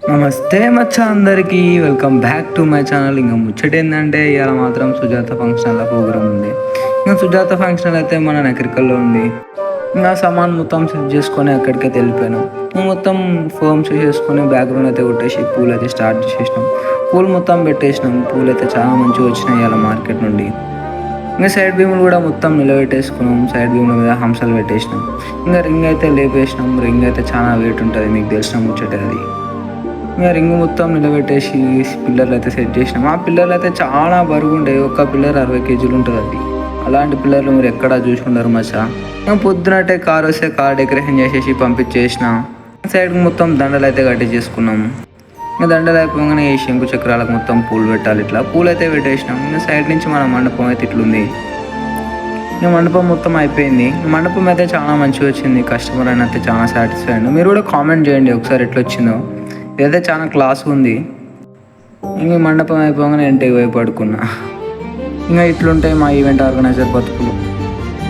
నమస్తే మచ్చా అందరికీ welcome back to my channel. ఇంకా ముచ్చట ఏంటంటే ఇవాళ మాత్రం సుజాత ఫంక్షన్ల ప్రోగ్రామ్ ఉంది. ఇంకా సుజాత ఫంక్షన్ అయితే మన నకరికల్లో ఉంది. ఇంకా సామాన్ మొత్తం సెట్ చేసుకొని అక్కడికైతే వెళ్ళిపోయాను. మొత్తం ఫోమ్స్ చేసుకొని బ్యాక్గ్రౌండ్ అయితే కొట్టేసి పూలు అయితే స్టార్ట్ చేసేసినాం. పూలు మొత్తం పెట్టేసినాం. పూలు అయితే చాలా మంచిగా వచ్చినాయి ఇవాళ మార్కెట్ నుండి. ఇంకా సైడ్ బీములు కూడా మొత్తం నిలబెట్టేసుకున్నాం. సైడ్ బీముల మీద హంసలు పెట్టేసినాం. ఇంకా రింగ్ అయితే లేపేసినాం. రింగ్ అయితే చాలా వెయిట్ ఉంటుంది, మీకు తెలిసిన ముచ్చట అది. ఇంకా రింగ్ మొత్తం నిలబెట్టేసి పిల్లర్లు అయితే సెట్ చేసినాం. ఆ పిల్లర్లు అయితే చాలా బరువు ఉంటాయి. ఒక్క పిల్లర్ 60 కేజీలు ఉంటుంది. అది అలాంటి పిల్లర్లు మీరు ఎక్కడా చూసి ఉండరు మచ్చా. ఇంకా పొద్దునట్టే కార్ వస్తే కార్ డెకరేషన్ చేసేసి పంపించేసిన. సైడ్కి మొత్తం దండలు అయితే కట్టించేసుకున్నాం. ఇంకా దండలు అయిపోగానే ఈ శంకు చక్రాలకు మొత్తం పూలు పెట్టాలి. ఇట్లా పూలు అయితే పెట్టేసినాం. ఇంకా సైడ్ నుంచి మన మండపం అయితే ఇట్లుంది. ఇంకా మండపం మొత్తం అయిపోయింది. మండపం అయితే చాలా మంచిగా వచ్చింది. కస్టమర్ అయినా అయితే చాలా సాటిస్ఫై అయ్యింది. మీరు కూడా కామెంట్ చేయండి ఒకసారి ఎట్లా వచ్చిందో. ఇదైతే చాలా క్లాస్ ఉంది. ఇంక మండపం అయిపోగానే ఇంటికి పోయి పడుకున్నా. ఇంకా ఇట్లుంటాయి మా ఈవెంట్ ఆర్గనైజర్ బతుకులు.